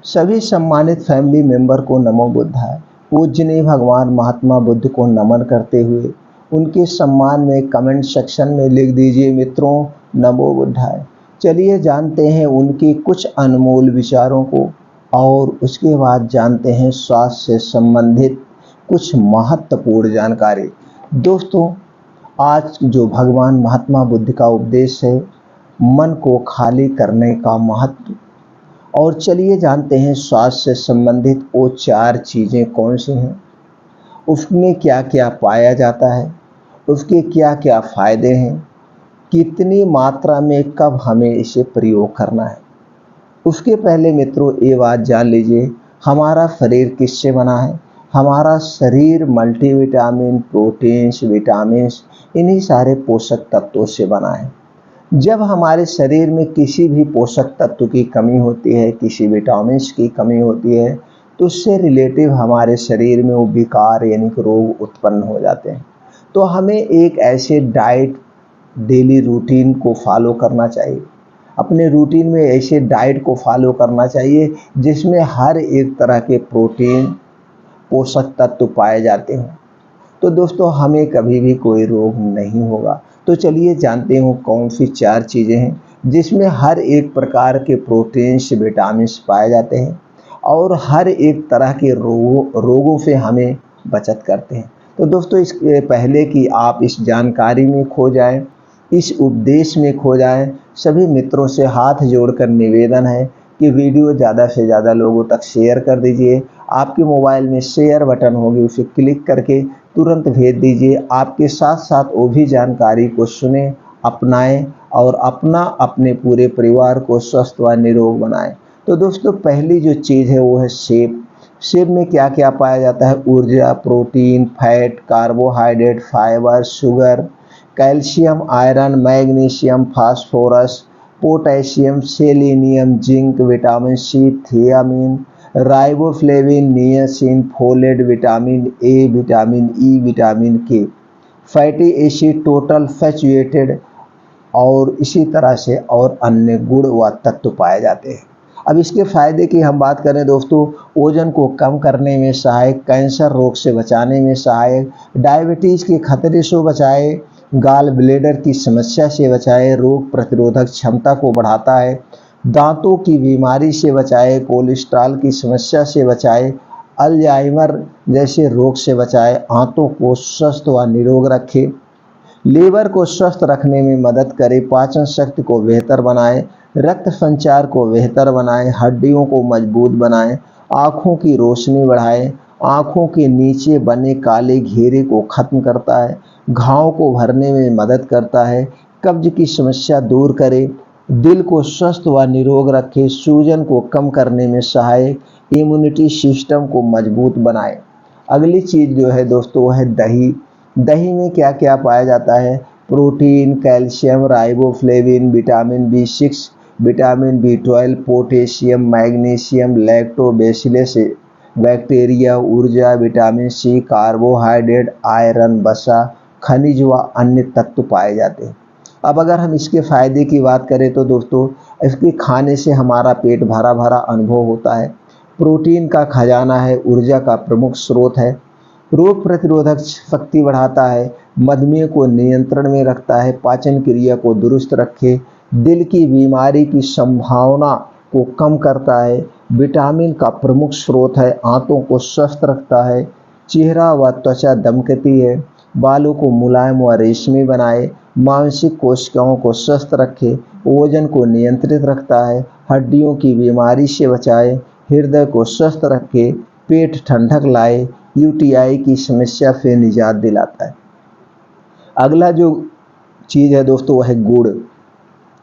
सभी सम्मानित family member को नमो बुद्धाय। पूजनीय भगवान महात्मा बुद्ध को नमन करते हुए उनके सम्मान में कमेंट सेक्शन में लिख दीजिए मित्रों नमो बुद्धाय। चलिए जानते हैं उनके कुछ अनमोल विचारों को और उसके बाद जानते हैं स्वास्थ्य से संबंधित कुछ महत्वपूर्ण जानकारी। दोस्तों, आज जो भगवान महात्मा बुद्ध का उपदेश है, मन को खाली करने का महत्व, और चलिए जानते हैं स्वास्थ्य से संबंधित वो 4 चीज़ें कौन सी हैं, उसमें क्या क्या पाया जाता है, उसके क्या क्या फ़ायदे हैं, कितनी मात्रा में कब हमें इसे प्रयोग करना है। उसके पहले मित्रों ये बात जान लीजिए, हमारा शरीर किससे बना है। हमारा शरीर मल्टीविटामिन, प्रोटीन्स, विटामिन्स, इन्हीं सारे पोषक तत्वों से बना है। जब हमारे शरीर में किसी भी पोषक तत्व की कमी होती है, किसी विटामिन्स की कमी होती है, तो उससे रिलेटिव हमारे शरीर में वो विकार यानी कि रोग उत्पन्न हो जाते हैं। तो हमें एक ऐसे डाइट डेली रूटीन को फॉलो करना चाहिए। अपने रूटीन में ऐसे डाइट को फॉलो करना चाहिए जिसमें हर एक तरह के प्रोटीन, पोषक तत्व पाए जाते हों। तो दोस्तों, हमें कभी भी कोई रोग नहीं होगा। तो चलिए जानते हो कौन सी 4 चीज़ें हैं जिसमें हर एक प्रकार के प्रोटीन्स, विटामिन्स पाए जाते हैं और हर एक तरह के रोगों से हमें बचत करते हैं। तो दोस्तों, इसके पहले कि आप इस जानकारी में खो जाएं, इस उपदेश में खो जाएं, सभी मित्रों से हाथ जोड़कर निवेदन है कि वीडियो ज़्यादा से ज़्यादा लोगों तक शेयर कर दीजिए। आपके मोबाइल में शेयर बटन होगी, उसे क्लिक करके तुरंत भेज दीजिए। आपके साथ साथ वो भी जानकारी को सुने, अपनाएं और अपने पूरे परिवार को स्वस्थ व निरोग बनाएं। तो दोस्तों, पहली जो चीज़ है वो है सेब। सेब में क्या क्या पाया जाता है? ऊर्जा, protein, fat, carbohydrate, fibre, sugar, calcium, iron, magnesium, phosphorus, potassium, selenium, zinc, vitamin C, thiamine, riboflavin, niacin, folate, vitamin A, vitamin E, vitamin K, fatty acid, total फैचुएटेड और इसी तरह से और अन्य गुण व तत्व पाए जाते हैं। अब इसके फायदे की हम बात करें दोस्तों, वजन को कम करने में सहायक, कैंसर रोग से बचाने में सहायक, डायबिटीज़ के खतरे से बचाए, गाल ब्लेडर की समस्या से बचाए, रोग प्रतिरोधक क्षमता को बढ़ाता है, दांतों की बीमारी से बचाए, कोलेस्ट्रॉल की समस्या से बचाए, अल्जाइमर जैसे रोग से बचाए, आंतों को स्वस्थ व निरोग रखे, लीवर को स्वस्थ रखने में मदद करे, पाचन शक्ति को बेहतर बनाए, रक्त संचार को बेहतर बनाए, हड्डियों को मजबूत बनाए, आँखों की रोशनी बढ़ाए, आँखों के नीचे बने काले घेरे को खत्म करता है, घाव को भरने में मदद करता है, कब्ज की समस्या दूर करे, दिल को स्वस्थ व निरोग रखे, सूजन को कम करने में सहायक, इम्यूनिटी सिस्टम को मजबूत बनाए। अगली चीज़ जो है दोस्तों वो है दही। दही में क्या क्या पाया जाता है? Protein, calcium, riboflavin, vitamin B6, vitamin B12, potassium, magnesium, lactobacillus bacteria, ऊर्जा, विटामिन सी, कार्बोहाइड्रेट, आयरन, वसा, खनिज व अन्य तत्व पाए जाते हैं। अब अगर हम इसके फ़ायदे की बात करें तो दोस्तों, इसके खाने से हमारा पेट भरा भरा अनुभव होता है। प्रोटीन का खजाना है, ऊर्जा का प्रमुख स्रोत है, रोग प्रतिरोधक शक्ति बढ़ाता है, मधुमेह को नियंत्रण में रखता है, पाचन क्रिया को दुरुस्त रखे, दिल की बीमारी की संभावना को कम करता है, विटामिन का प्रमुख स्रोत है, आंतों को स्वस्थ रखता है, चेहरा व त्वचा दमकती है, बालों को मुलायम व रेशमी बनाए, मानसिक कोशिकाओं को स्वस्थ रखे, वजन को नियंत्रित रखता है, हड्डियों की बीमारी से बचाए, हृदय को स्वस्थ रखे, पेट ठंडक लाए, यूटीआई की समस्या से निजात दिलाता है। अगला जो चीज़ है दोस्तों वह है गुड़।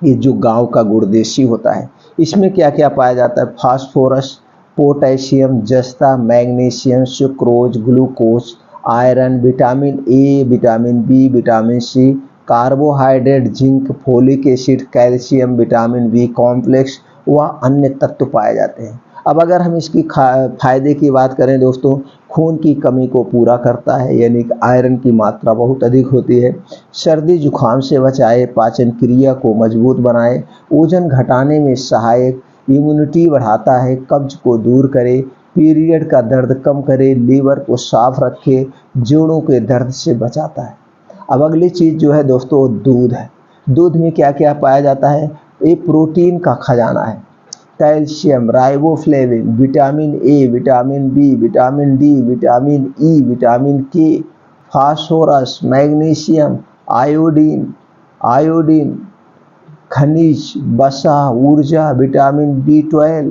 ये जो गांव का गुड़ देसी होता है, इसमें क्या क्या पाया जाता है? फास्फोरस, पोटेशियम, जस्ता, magnesium, sucrose, glucose, iron, vitamin A, vitamin B, vitamin C, carbohydrate, zinc, folic acid, calcium, vitamin B complex व अन्य तत्व पाए जाते हैं। अब अगर हम इसकी फायदे की बात करें दोस्तों, खून की कमी को पूरा करता है, यानी कि आयरन की मात्रा बहुत अधिक होती है, सर्दी जुखाम से बचाए, पाचन क्रिया को मजबूत बनाए, वजन घटाने में सहायक, इम्यूनिटी बढ़ाता है, कब्ज को दूर करे, पीरियड का दर्द कम करे, लीवर को साफ रखे, जोड़ों के दर्द से बचाता है। अब अगली चीज़ जो है दोस्तों दूध है। दूध में क्या क्या पाया जाता है? ये प्रोटीन का खजाना है। Calcium, riboflavin, vitamin A, vitamin B, vitamin D, vitamin E, vitamin K, phosphorus, magnesium, iodine, खनिज, वसा, ऊर्जा, विटामिन B12,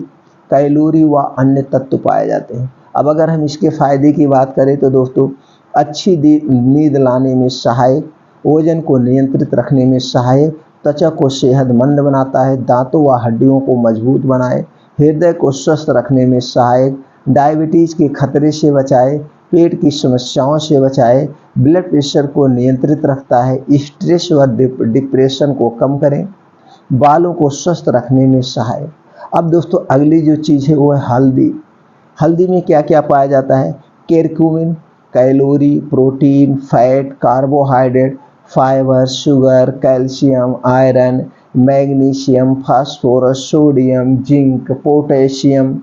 कैलोरी व अन्य तत्व पाए जाते हैं। अब अगर हम इसके फायदे की बात करें तो दोस्तों अच्छी नींद लाने में सहायक, वजन को नियंत्रित रखने में सहायक, त्वचा को सेहतमंद बनाता है, दांतों व हड्डियों को मजबूत बनाए, हृदय को स्वस्थ रखने में सहायक, डायबिटीज के खतरे से बचाए, पेट की समस्याओं से बचाए, ब्लड प्रेशर को नियंत्रित रखता है, स्ट्रेस व डिप्रेशन को कम करें, बालों को स्वस्थ रखने में सहायक। अब दोस्तों अगली जो चीज़ है वो है हल्दी। हल्दी में क्या क्या पाया जाता है? Curcumin, calorie, protein, fat, carbohydrate, fibre, sugar, calcium, iron, magnesium, phosphorus, sodium, zinc, potassium,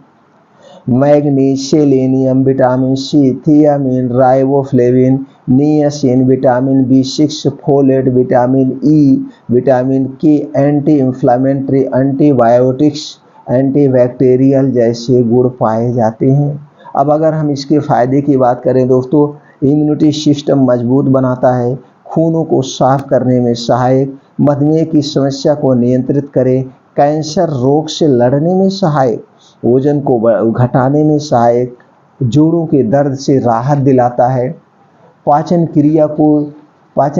manganese, selenium, vitamin C, thiamine, riboflavin, niacin, vitamin B6, folate, vitamin E, vitamin K, anti inflammatory, antibiotics, antibacterial जैसे गुण पाए जाते हैं। अब अगर हम इसके फायदे की बात करें दोस्तों, इम्यूनिटी सिस्टम मजबूत बनाता है, खूनों को साफ करने में सहायक, मधुमेह की समस्या को नियंत्रित करे, कैंसर रोग से लड़ने में सहायक, वजन को घटाने में सहायक, जोड़ों के दर्द से राहत दिलाता है, पाचन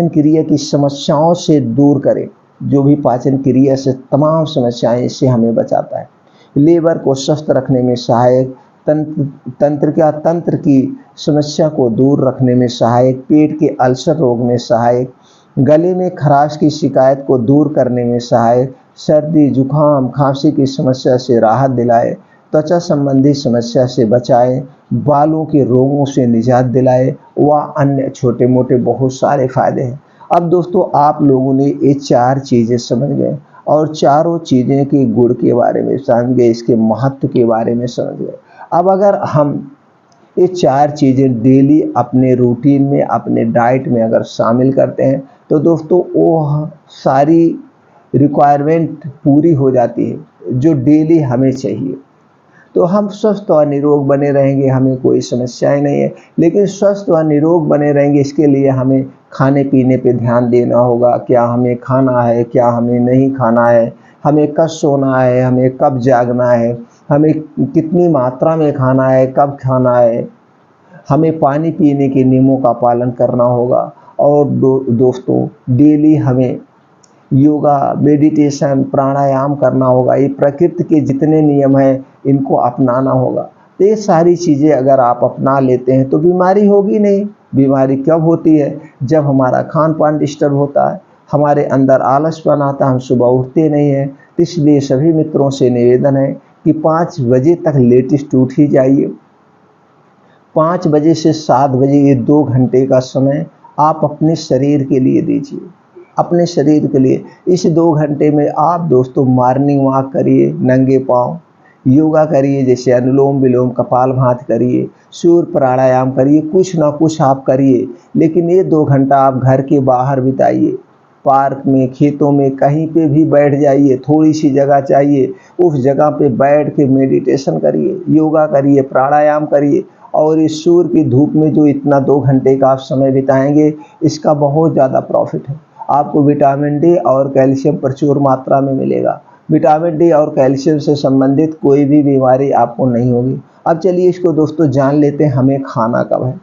क्रिया की समस्याओं से दूर करे, जो भी पाचन क्रिया से तमाम समस्याएं, इससे हमें बचाता है, लीवर को स्वस्थ रखने में सहायक, तंत्र की समस्या को दूर रखने में सहायक, पेट के अल्सर रोग में सहायक, गले में खराश की शिकायत को दूर करने में सहायक, सर्दी, जुकाम, खांसी की समस्या से राहत दिलाए, त्वचा संबंधी समस्या से बचाए, बालों के रोगों से निजात दिलाए व अन्य छोटे मोटे बहुत सारे फायदे हैं। अब दोस्तों आप लोगों ने ये 4 चीज़ें समझ गए और चारों चीज़ें के गुण के बारे में समझ गए, इसके महत्व के बारे में समझ गए। अब अगर हम ये 4 चीज़ें डेली अपने रूटीन में, अपने डाइट में अगर शामिल करते हैं तो दोस्तों वो सारी रिक्वायरमेंट पूरी हो जाती है जो डेली हमें चाहिए। तो हम स्वस्थ और निरोग बने रहेंगे, हमें कोई समस्याएं नहीं है। लेकिन स्वस्थ और निरोग बने रहेंगे इसके लिए हमें खाने पीने पे ध्यान देना होगा, क्या हमें खाना है, क्या हमें नहीं खाना है, हमें कब सोना है, हमें कब जागना है, हमें कितनी मात्रा में खाना है, कब खाना है, हमें पानी पीने के नियमों का पालन करना होगा। और दोस्तों डेली हमें योगा, मेडिटेशन, प्राणायाम करना होगा। ये प्रकृति के जितने नियम हैं इनको अपनाना होगा। तो ये सारी चीज़ें अगर आप अपना लेते हैं तो बीमारी होगी नहीं। बीमारी कब होती है? जब हमारा खान पान डिस्टर्ब होता है, हमारे अंदर आलसपन आता है, हम सुबह उठते नहीं हैं। इसलिए सभी मित्रों से निवेदन है कि 5 बजे तक लेटेस्ट उठ ही जाइए। 5 बजे से 7 बजे ये 2 घंटे का समय आप अपने शरीर के लिए दीजिए, अपने शरीर के लिए। इस 2 घंटे में आप दोस्तों मॉर्निंग वॉक करिए, नंगे पाँव योगा करिए, जैसे अनुलोम विलोम, कपालभाति करिए, सूर्य प्राणायाम करिए, कुछ ना कुछ आप करिए। लेकिन ये 2 घंटा आप घर के बाहर बिताइए, पार्क में, खेतों में, कहीं पे भी बैठ जाइए। थोड़ी सी जगह चाहिए, उस जगह पे बैठ के मेडिटेशन करिए, योगा करिए, प्राणायाम करिए। और इस सूर्य की धूप में जो इतना 2 घंटे का आप समय बिताएंगे, इसका बहुत ज़्यादा प्रॉफिट है। आपको विटामिन डी और कैल्शियम प्रचुर मात्रा में मिलेगा। विटामिन डी और कैल्शियम से संबंधित कोई भी बीमारी आपको नहीं होगी। अब चलिए इसको दोस्तों जान लेते हैं हमें खाना कब है।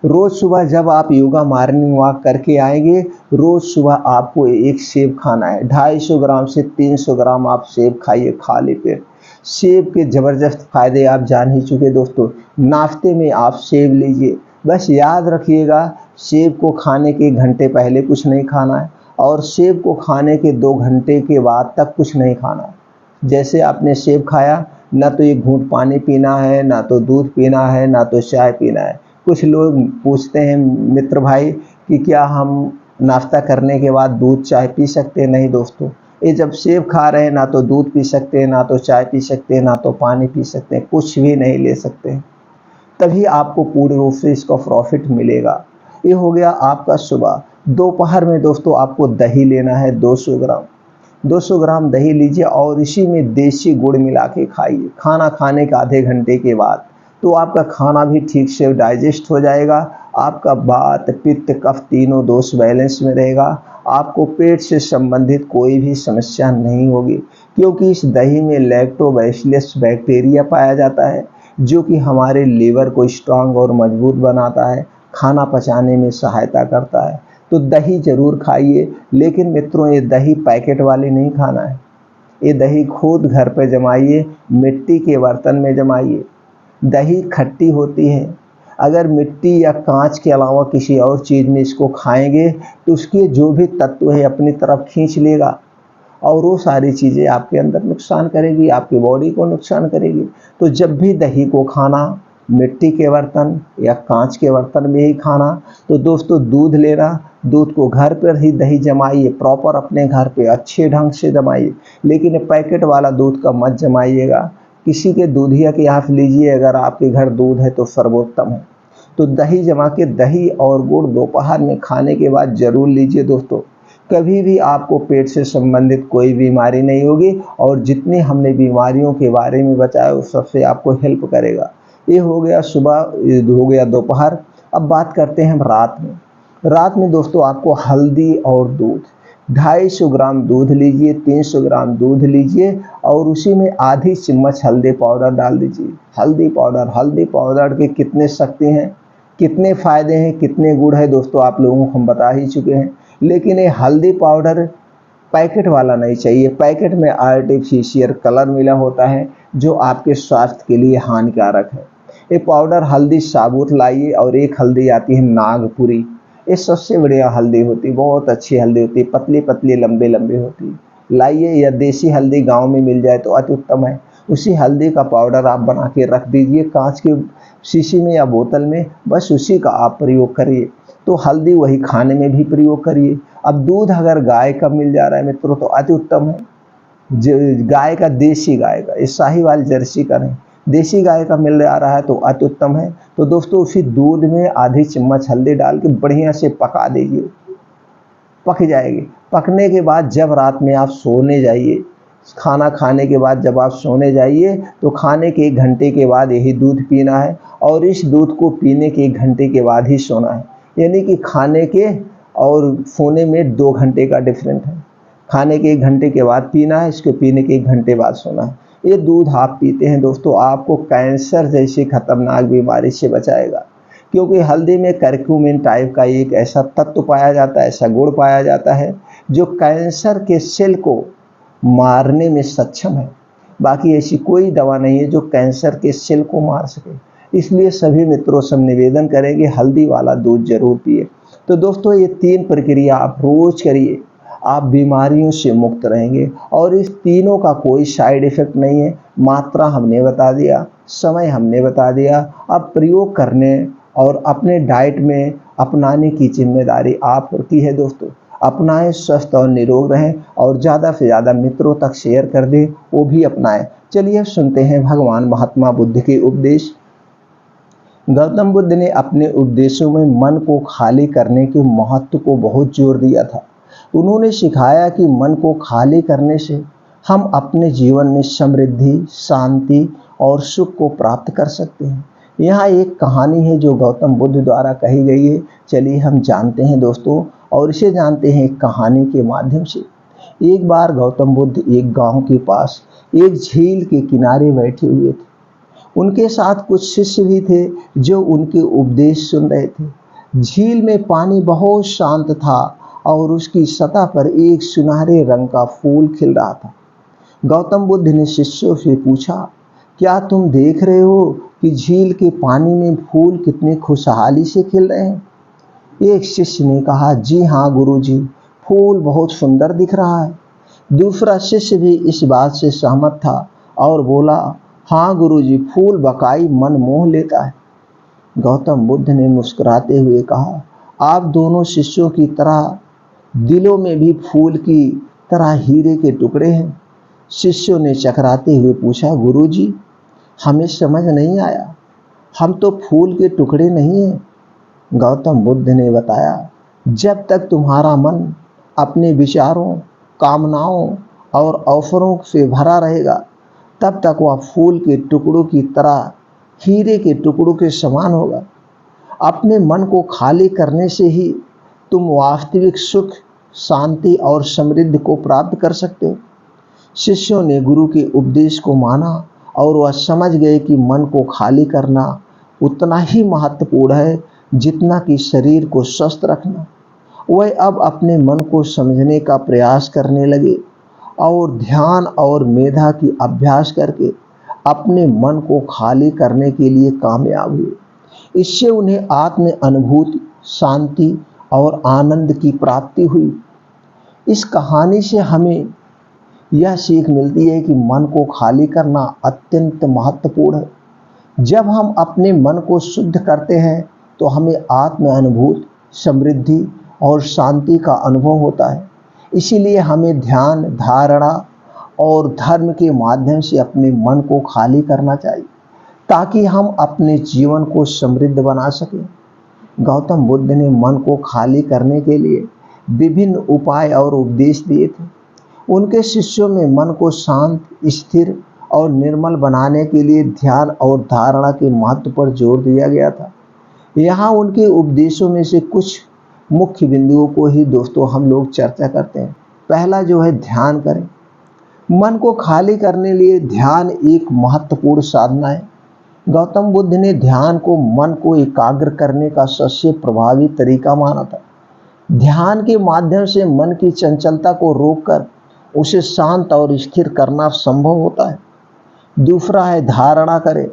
रोज़ सुबह जब आप योगा मॉर्निंग वॉक करके आएंगे, रोज़ सुबह आपको एक सेब खाना है। 250 ग्राम से 300 ग्राम आप सेब खाइए खाली पेट। सेब के ज़बरदस्त फ़ायदे आप जान ही चुके दोस्तों। नाश्ते में आप सेब लीजिए। बस याद रखिएगा, सेब को खाने के घंटे पहले कुछ नहीं खाना है और सेब को खाने के 2 घंटे के बाद तक कुछ नहीं खाना है। जैसे आपने सेब खाया, ना तो एक घूंट पानी पीना है, ना तो दूध पीना है, ना तो चाय पीना है। कुछ लोग पूछते हैं मित्र भाई कि क्या हम नाश्ता करने के बाद दूध चाय पी सकते हैं? नहीं दोस्तों, ये जब सेब खा रहे हैं, ना तो दूध पी सकते हैं, ना तो चाय पी सकते हैं, ना तो पानी पी सकते हैं, कुछ भी नहीं ले सकते हैं। तभी आपको पूर्ण रूप से इसका प्रॉफिट मिलेगा। ये हो गया आपका सुबह। दोपहर में दोस्तों आपको दही लेना है 200 ग्राम। 200 ग्राम दही लीजिए और इसी में देसी गुड़ मिला के खाइए खाना खाने के आधे घंटे के बाद। तो आपका खाना भी ठीक से डाइजेस्ट हो जाएगा, आपका वात पित्त कफ तीनों दोष बैलेंस में रहेगा, आपको पेट से संबंधित कोई भी समस्या नहीं होगी, क्योंकि इस दही में लैक्टोबैसिलस बैक्टीरिया पाया जाता है जो कि हमारे लीवर को स्ट्रांग और मजबूत बनाता है, खाना पचाने में सहायता करता है। तो दही जरूर खाइए, लेकिन मित्रों ये दही पैकेट वाली नहीं खाना है। ये दही खुद घर पे जमाइए, मिट्टी के बर्तन में जमाइए। दही खट्टी होती है, अगर मिट्टी या कांच के अलावा किसी और चीज़ में इसको खाएंगे तो उसके जो भी तत्व है अपनी तरफ खींच लेगा और वो सारी चीज़ें आपके अंदर नुकसान करेगी, आपकी बॉडी को नुकसान करेगी। तो जब भी दही को खाना मिट्टी के बर्तन या कांच के बर्तन में ही खाना। तो दोस्तों दूध लेना, दूध को घर पर ही दही जमाइए, प्रॉपर अपने घर पे अच्छे ढंग से जमाइए, लेकिन पैकेट वाला दूध का मत जमाइएगा। किसी के दूधिया के यहाँ लीजिए, अगर आपके घर दूध है तो सर्वोत्तम है। तो दही जमा के दही और गुड़ दोपहर में खाने के बाद जरूर लीजिए दोस्तों। कभी भी आपको पेट से संबंधित कोई बीमारी नहीं होगी और जितनी हमने बीमारियों के बारे में बताया उस सबसे आपको हेल्प करेगा। ये हो गया सुबह, ये हो गया दोपहर। अब बात करते हैं रात में। रात में दोस्तों आपको हल्दी और दूध, 250 ग्राम दूध लीजिए, 300 ग्राम दूध लीजिए और उसी में आधी चम्मच हल्दी पाउडर डाल दीजिए। हल्दी पाउडर के कितने शक्ति हैं, कितने फ़ायदे हैं, कितने गुण है दोस्तों आप लोगों को हम बता ही चुके हैं। लेकिन ये हल्दी पाउडर पैकेट वाला नहीं चाहिए। पैकेट में आर्टिफिशियल कलर मिला होता है जो आपके स्वास्थ्य के लिए हानिकारक है। ये पाउडर हल्दी साबुत लाइए और एक हल्दी आती है नागपुरी, ये सबसे बढ़िया हल्दी होती है, बहुत अच्छी हल्दी होती है, पतली पतली लंबे लंबे होती है। लाइए, या देसी हल्दी गांव में मिल जाए तो अति उत्तम है। उसी हल्दी का पाउडर आप बना के रख दीजिए कांच की शीशी में या बोतल में, बस उसी का आप प्रयोग करिए। तो हल्दी वही खाने में भी प्रयोग करिए। अब दूध अगर गाय का मिल जा रहा है मित्रों तो अति उत्तम है। गाय का, देसी गाय का, इस साहीवाल जर्सी का नहीं, देसी गाय का मिल जा रहा है तो अति उत्तम है। तो दोस्तों उसी दूध में आधी चम्मच हल्दी डाल के बढ़िया से पका दीजिए, पक जाएगी। पकने के बाद जब रात में आप सोने जाइए, खाना खाने के बाद जब आप सोने जाइए तो खाने के 1 घंटे के बाद यही दूध पीना है और इस दूध को पीने के 1 घंटे के बाद ही सोना है। यानी कि खाने के और सोने में 2 घंटे का डिफरेंट है। खाने के 1 घंटे के बाद पीना है, इसको पीने के 1 घंटे बाद सोना है। ये दूध आप पीते हैं दोस्तों, आपको कैंसर जैसी खतरनाक बीमारी से बचाएगा, क्योंकि हल्दी में करक्यूमिन टाइप का एक ऐसा तत्व पाया जाता है, ऐसा गुण पाया जाता है जो कैंसर के सेल को मारने में सक्षम है। बाकी ऐसी कोई दवा नहीं है जो कैंसर के सेल को मार सके। इसलिए सभी मित्रों से निवेदन करेंगे हल्दी वाला दूध जरूर पिए। तो दोस्तों ये 3 प्रक्रिया आप रोज करिए, आप बीमारियों से मुक्त रहेंगे और इस तीनों का कोई साइड इफेक्ट नहीं है। मात्रा हमने बता दिया, समय हमने बता दिया, अब प्रयोग करने और अपने डाइट में अपनाने की जिम्मेदारी आपकी है दोस्तों। अपनाएं, स्वस्थ और निरोग रहें और ज़्यादा से ज़्यादा मित्रों तक शेयर कर दें, वो भी अपनाएं। चलिए सुनते हैं भगवान महात्मा बुद्ध के उपदेश। गौतम बुद्ध ने अपने उपदेशों में मन को खाली करने के महत्व को बहुत जोर दिया था। उन्होंने सिखाया कि मन को खाली करने से हम अपने जीवन में समृद्धि, शांति और सुख को प्राप्त कर सकते हैं। यहाँ एक कहानी है जो गौतम बुद्ध द्वारा कही गई है। चलिए हम जानते हैं दोस्तों, और इसे जानते हैं एक कहानी के माध्यम से। एक बार गौतम बुद्ध एक गांव के पास एक झील के किनारे बैठे हुए थे। उनके साथ कुछ शिष्य भी थे जो उनके उपदेश सुन रहे थे। झील में पानी बहुत शांत था और उसकी सतह पर एक सुनहरे रंग का फूल खिल रहा था। गौतम बुद्ध ने शिष्यों से पूछा, क्या तुम देख रहे हो कि झील के पानी में फूल कितनी खुशहाली से खिल रहे हैं? एक शिष्य ने कहा, जी हाँ गुरुजी, फूल बहुत सुंदर दिख रहा है। दूसरा शिष्य भी इस बात से सहमत था और बोला, हाँ गुरुजी, फूल बकाई मन मोह लेता है। गौतम बुद्ध ने मुस्कुराते हुए कहा, आप दोनों शिष्यों की तरह दिलों में भी फूल की तरह हीरे के टुकड़े हैं। शिष्यों ने चकराते हुए पूछा, गुरुजी हमें समझ नहीं आया, हम तो फूल के टुकड़े नहीं हैं। गौतम बुद्ध ने बताया, जब तक तुम्हारा मन अपने विचारों, कामनाओं और अवसरों से भरा रहेगा तब तक वह फूल के टुकड़ों की तरह हीरे के टुकड़ों के समान होगा। अपने मन को खाली करने से ही तुम वास्तविक सुख, शांति और समृद्धि को प्राप्त कर सकते हो। शिष्यों ने गुरु के उपदेश को माना और वह समझ गए कि मन को खाली करना उतना ही महत्वपूर्ण है जितना कि शरीर को स्वस्थ रखना। वह अब अपने मन को समझने का प्रयास करने लगे और ध्यान और मेधा की अभ्यास करके अपने मन को खाली करने के लिए कामयाब हुए। इससे उन्हें आत्म अनुभूति, शांति और आनंद की प्राप्ति हुई। इस कहानी से हमें यह सीख मिलती है कि मन को खाली करना अत्यंत महत्वपूर्ण है। जब हम अपने मन को शुद्ध करते हैं तो हमें आत्म अनुभूति, समृद्धि और शांति का अनुभव होता है। इसीलिए हमें ध्यान, धारणा और धर्म के माध्यम से अपने मन को खाली करना चाहिए ताकि हम अपने जीवन को समृद्ध बना सकें। गौतम बुद्ध ने मन को खाली करने के लिए विभिन्न उपाय और उपदेश दिए थे। उनके शिष्यों में मन को शांत, स्थिर और निर्मल बनाने के लिए ध्यान और धारणा के महत्व पर जोर दिया गया था। यहाँ उनके उपदेशों में से कुछ मुख्य बिंदुओं को ही दोस्तों हम लोग चर्चा करते हैं। पहला जो है, ध्यान करें। मन को खाली करने लिए ध्यान एक महत्वपूर्ण साधना है। गौतम बुद्ध ने ध्यान को मन को एकाग्र करने का सबसे प्रभावी तरीका माना था। ध्यान के माध्यम से मन की चंचलता को रोककर उसे शांत और स्थिर करना संभव होता है। दूसरा है, धारणा करें।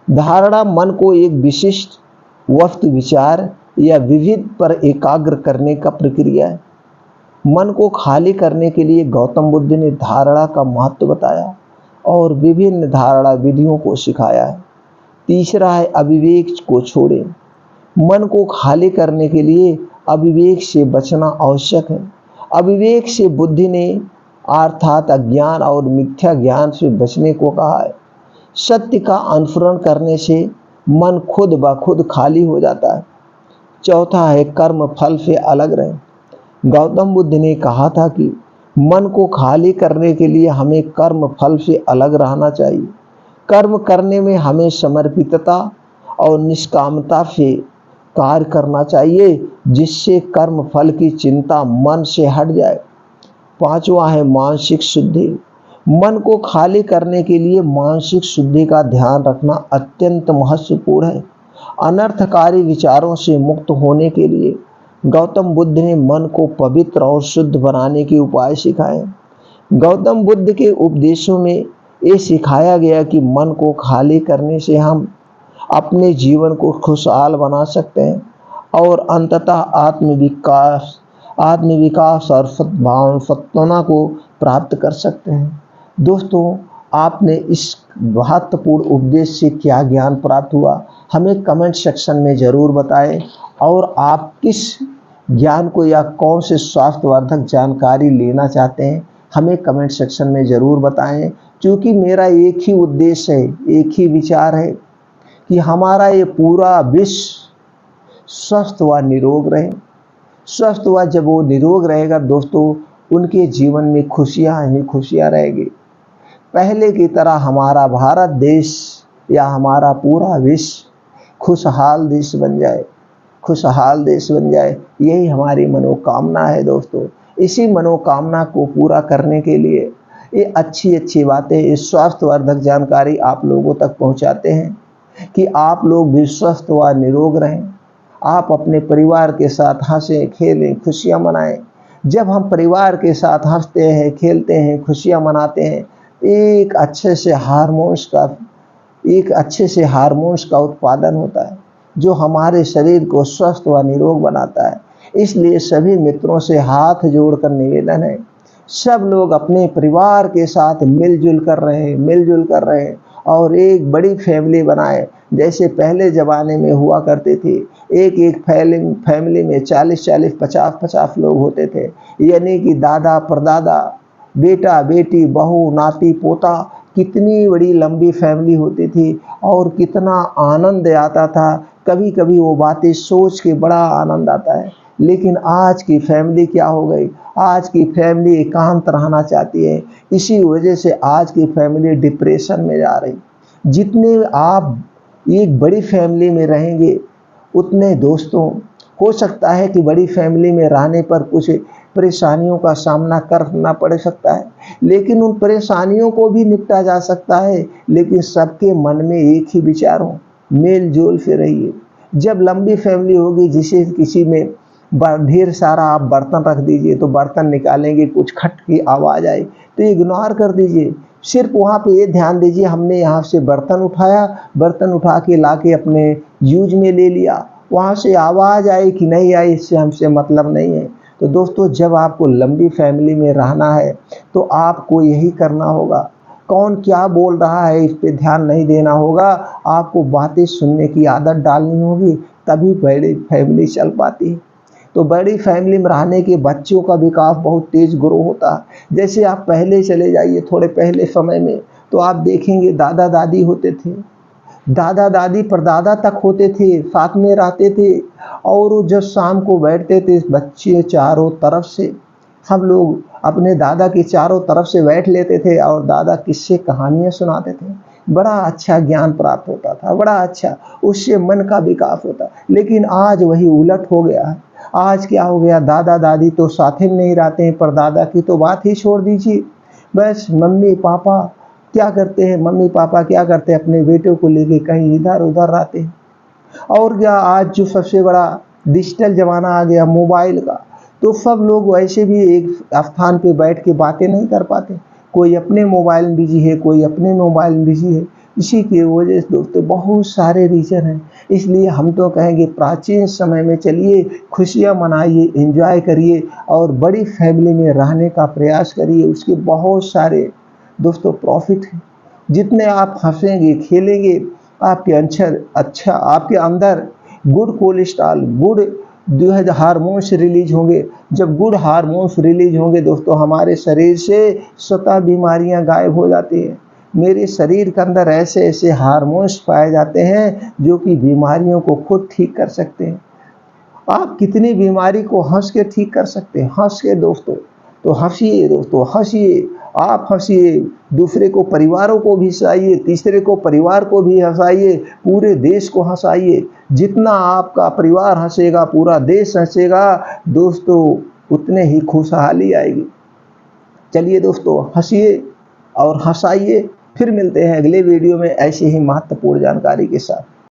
धारणा मन को एक विशिष्ट वस्तु, विचार या विविध पर एकाग्र करने का प्रक्रिया है। मन को खाली करने के लिए गौतम बुद्ध ने धारणा का महत्व बताया और विभिन्न धारणा विधियों को सिखाया है। तीसरा है, अविवेक को छोड़ें। मन को खाली करने के लिए अविवेक से बचना आवश्यक है। अविवेक से बुद्धि ने अर्थात अज्ञान और मिथ्या ज्ञान से बचने को कहा है। सत्य का अनुसरण करने से मन खुद ब खुद खाली हो जाता है। चौथा है, कर्म फल से अलग रहें। गौतम बुद्ध ने कहा था कि मन को खाली करने के लिए हमें कर्म फल से अलग रहना चाहिए। कर्म करने में हमें समर्पितता और निष्कामता से कार्य करना चाहिए जिससे कर्म फल की चिंता मन से हट जाए। पांचवा है, मानसिक शुद्धि। मन को खाली करने के लिए मानसिक शुद्धि का ध्यान रखना अत्यंत महत्वपूर्ण है। अनर्थकारी विचारों से मुक्त होने के लिए गौतम बुद्ध ने मन को पवित्र और शुद्ध बनाने के उपाय सिखाए। गौतम बुद्ध के उपदेशों में ये सिखाया गया कि मन को खाली करने से हम अपने जीवन को खुशहाल बना सकते हैं और अंततः आत्मविकास और सद्भावना को प्राप्त कर सकते हैं। दोस्तों, आपने इस महत्वपूर्ण उपदेश से क्या ज्ञान प्राप्त हुआ, हमें कमेंट सेक्शन में ज़रूर बताएं। और आप किस ज्ञान को या कौन से स्वास्थ्यवर्धक जानकारी लेना चाहते हैं, हमें कमेंट सेक्शन में ज़रूर बताएं। क्योंकि मेरा एक ही उद्देश्य है, एक ही विचार है कि हमारा ये पूरा विश्व स्वस्थ व निरोग रहे। स्वस्थ व जब वो निरोग रहेगा दोस्तों, उनके जीवन में खुशियाँ ही खुशियाँ रहेगी। पहले की तरह हमारा भारत देश या हमारा पूरा विश्व खुशहाल देश बन जाए, खुशहाल देश बन जाए, यही हमारी मनोकामना है दोस्तों। इसी मनोकामना को पूरा करने के लिए ये अच्छी बातें, ये स्वास्थ्यवर्धक जानकारी आप लोगों तक पहुंचाते हैं कि आप लोग भी स्वस्थ व निरोग रहें। आप अपने परिवार के साथ हंसें, खेलें, खुशियाँ मनाएं। जब हम परिवार के साथ हंसते हैं, खेलते हैं, खुशियाँ मनाते हैं, एक अच्छे से हार्मोन्स का उत्पादन होता है जो हमारे शरीर को स्वस्थ व निरोग बनाता है। इसलिए सभी मित्रों से हाथ जोड़कर निवेदन है, सब लोग अपने परिवार के साथ मिलजुल कर रहे और एक बड़ी फैमिली बनाए। जैसे पहले ज़माने में हुआ करते थे, एक फैमिली में 40-40, 50-50 लोग होते थे। यानी कि दादा, परदादा बेटा बेटी बहू नाती पोता, कितनी बड़ी लंबी फैमिली होती थी और कितना आनंद आता था। कभी कभी वो बातें सोच के बड़ा आनंद आता है। लेकिन आज की फैमिली क्या हो गई, आज की फैमिली एकांत रहना चाहती है। इसी वजह से आज की फैमिली डिप्रेशन में जा रही। जितने आप एक बड़ी फैमिली में रहेंगे उतने दोस्तों, हो सकता है कि बड़ी फैमिली में रहने पर कुछ परेशानियों का सामना करना पड़ सकता है, लेकिन उन परेशानियों को भी निपटा जा सकता है। लेकिन सबके मन में एक ही विचार हो, मेल जोल से रहिए। जब लंबी फैमिली होगी, जिसे किसी में ढेर सारा आप बर्तन रख दीजिए तो बर्तन निकालेंगे, कुछ खट की आवाज़ आई तो इग्नोर कर दीजिए। सिर्फ वहाँ पे ये ध्यान दीजिए, हमने यहाँ से बर्तन उठाया, बर्तन उठा के ला के अपने यूज में ले लिया। वहाँ से आवाज़ आई कि नहीं आई, इससे हमसे मतलब नहीं है। तो दोस्तों, जब आपको लंबी फैमिली में रहना है तो आपको यही करना होगा। कौन क्या बोल रहा है इस पे ध्यान नहीं देना होगा, आपको बातें सुनने की आदत डालनी होगी, तभी बड़ी फैमिली चल पाती है। तो बड़ी फैमिली में रहने के बच्चों का विकास बहुत तेज ग्रो होता है। जैसे आप पहले चले जाइए, थोड़े पहले समय में, तो आप देखेंगे दादा दादी होते थे, दादा दादी परदादा तक होते थे, साथ में रहते थे। और वो जब शाम को बैठते थे, बच्चे चारों तरफ से, हम लोग अपने दादा के चारों तरफ से बैठ लेते थे और दादा किस्से कहानियाँ सुनाते थे। बड़ा अच्छा ज्ञान प्राप्त होता था, बड़ा अच्छा, उससे मन का विकास होता। लेकिन आज वही उलट हो गया है। आज क्या हो गया, दादा दादी तो साथ ही नहीं रहते हैं, परदादा की तो बात ही छोड़ दीजिए। बस मम्मी पापा क्या करते हैं, मम्मी पापा क्या करते हैं, अपने बेटों को लेके कहीं इधर उधर रहते हैं। और क्या, आज जो सबसे बड़ा डिजिटल ज़माना आ गया मोबाइल का, तो सब लोग वैसे भी एक स्थान पे बैठ के बातें नहीं कर पाते। कोई अपने मोबाइल में बिजी है, कोई अपने मोबाइल में बिजी है। इसी की वजह से दोस्तों बहुत सारे रीज़न हैं। इसलिए हम तो कहेंगे प्राचीन समय में चलिए, खुशियाँ मनाइए, एंजॉय करिए और बड़ी फैमिली में रहने का प्रयास करिए। उसके बहुत सारे दोस्तों प्रॉफिट हैं। जितने आप हंसेंगे खेलेंगे, आपके आपके अंदर गुड कोलेस्ट्रॉल, गुड जो है हार्मोन्स रिलीज होंगे। जब गुड हार्मोन्स रिलीज होंगे दोस्तों, हमारे शरीर से स्वतः बीमारियां गायब हो जाती हैं। मेरे शरीर के अंदर ऐसे ऐसे हार्मोन्स पाए जाते हैं जो कि बीमारियों को खुद ठीक कर सकते हैं। आप कितनी बीमारी को हंस के ठीक कर सकते हैं, हंस के दोस्तों। तो हंसिए दोस्तों, हंसिए, आप हंसिए, दूसरे को, परिवारों को भी हंसाइए, तीसरे को, परिवार को भी हंसाइए, पूरे देश को हंसाइए। जितना आपका परिवार हंसेगा, पूरा देश हंसेगा दोस्तों, उतने ही खुशहाली आएगी। चलिए दोस्तों, हंसिए और हंसाइए। फिर मिलते हैं अगले वीडियो में ऐसी ही महत्वपूर्ण जानकारी के साथ।